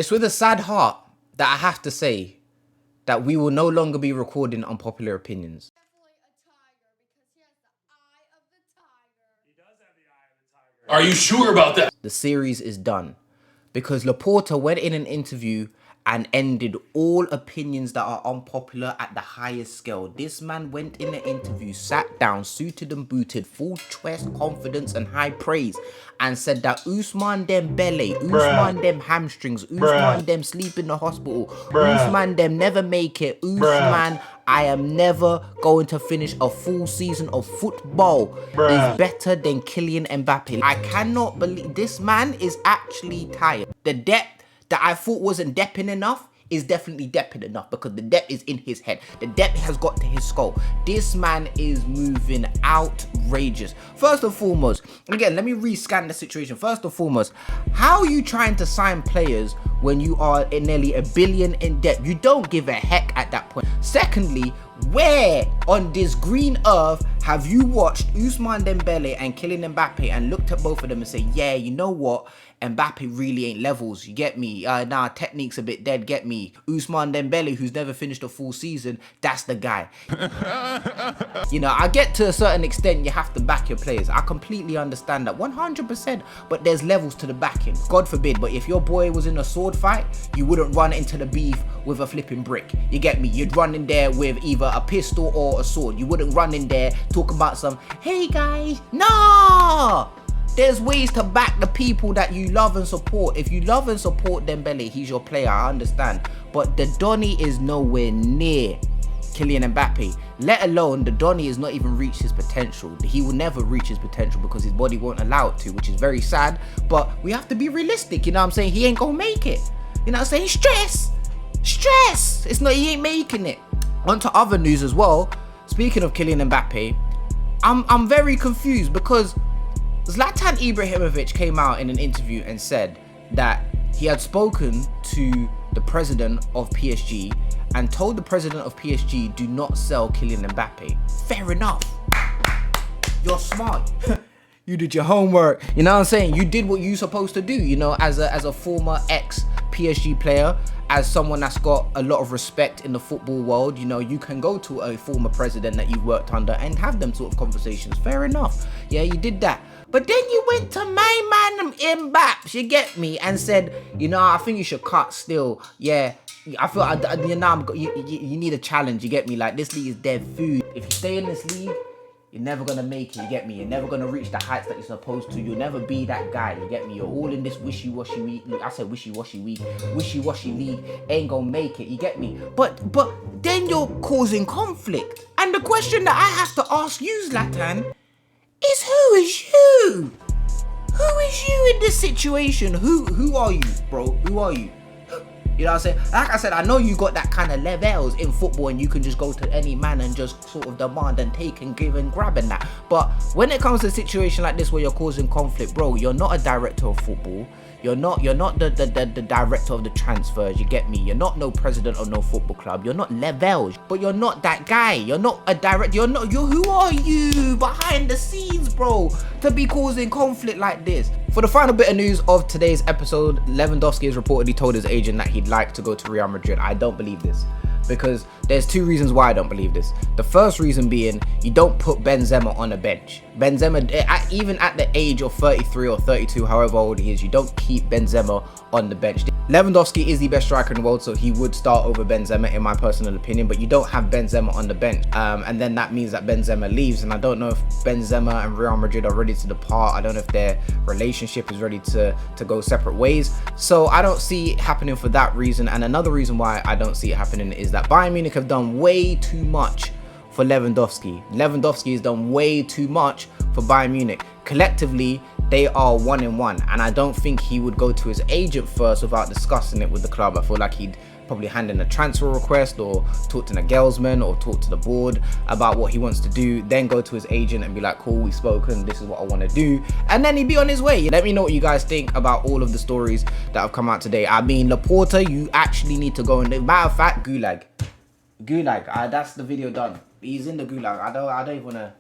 It's with a sad heart that I have to say that we will no longer be recording unpopular opinions. Are you sure about that? The series is done because Laporta went in an interview and ended all opinions that are unpopular at the highest scale. This man went in an interview, sat down, suited and booted, full chest confidence and high praise, and said that Ousmane Dembele, Ousmane Dem hamstrings, Ousmane Dem sleep in the hospital, Ousmane Dem never make it, Ousmane, I am never going to finish a full season of football is better than Kylian Mbappe. I cannot believe this man is actually tired. The depth that I thought wasn't depping enough is definitely depping enough, because the depth is in his head. The depth has got to his skull. This man is moving outrageous. First and foremost, again, let me rescan the situation. First and foremost, how are you trying to sign players when you are in nearly $1 billion in debt? You don't give a heck at that point. Secondly, where on this green earth have you watched Ousmane Dembele and Kylian Mbappe and looked at both of them and say, yeah, you know what? Mbappe really ain't levels, you get me? Nah, technique's a bit dead, get me? Ousmane Dembele, who's never finished a full season, that's the guy. You know, I get to a certain extent, you have to back your players. I completely understand that, 100%, but there's levels to the backing. God forbid, but if your boy was in a sword fight, you wouldn't run into the beef with a flipping brick. You get me? You'd run in there with either a pistol or a sword. You wouldn't run in there talking about some, hey guys, no! There's ways to back the people that you love and support. If you love and support Dembele, he's your player, I understand. But the Donny is nowhere near Kylian Mbappe. Let alone the Donny has not even reached his potential. He will never reach his potential because his body won't allow it to, which is very sad. But we have to be realistic, you know what I'm saying? He ain't gonna make it. You know what I'm saying? Stress. It's not, he ain't making it. On to other news as well. Speaking of Kylian Mbappe, I'm very confused because Zlatan Ibrahimovic came out in an interview and said that he had spoken to the president of PSG and told the president of PSG, do not sell Kylian Mbappe. Fair enough. You're smart. You did your homework. You know what I'm saying? You did what you're supposed to do, you know, as a former ex-PSG player, as someone that's got a lot of respect in the football world. You know, you can go to a former president that you've worked under and have them sort of conversations. Fair enough. Yeah, you did that. But then you went to my man Mbappe, you get me, and said, you know, I think you should cut still. Yeah, I feel, you know, you need a challenge, you get me? Like, this league is dead food. If you stay in this league, you're never gonna make it, you get me? You're never gonna reach the heights that you're supposed to. You'll never be that guy, you get me? You're all in this wishy-washy week. I said wishy-washy week. Wishy-washy league ain't gonna make it, you get me? But then you're causing conflict. And the question that I have to ask you, Zlatan, is who is you? Who is you in this situation? Who are you, bro? Who are you? You know what I'm saying? Like I said, I know you got that kind of levels in football and you can just go to any man and just sort of demand and take and give and grab and that. But when it comes to a situation like this where you're causing conflict, bro, you're not a director of football. You're not the director of the transfers, you get me? You're not no president of no football club. You're not levels, but you're not that guy. You're not a director. Who are you behind the scenes, bro, to be causing conflict like this? For the final bit of news of today's episode, Lewandowski has reportedly told his agent that he'd like to go to Real Madrid. I don't believe this, because there's two reasons why I don't believe this. The first reason being, you don't put Benzema on a bench. Benzema, even at the age of 33 or 32, however old he is, you don't keep Benzema on the bench. Lewandowski is the best striker in the world, so he would start over Benzema in my personal opinion, but you don't have Benzema on the bench. And then that means that Benzema leaves, and I don't know if Benzema and Real Madrid are ready to depart. I don't know if their relationship is ready to go separate ways. So I don't see it happening for that reason. And another reason why I don't see it happening is that Bayern Munich have done way too much for Lewandowski. Lewandowski has done way too much for Bayern Munich. Collectively, they are 1-1, and I don't think he would go to his agent first without discussing it with the club. I feel like he'd probably hand in a transfer request or talk to Nagelsmann or talk to the board about what he wants to do, then go to his agent and be like, cool, we've spoken, this is what I want to do, and then he'd be on his way. Let me know what you guys think about all of the stories that have come out today. I mean, Laporta, you actually need to go in. Matter of fact, Gulag, that's the video done. He's in the Gulag. I don't even want to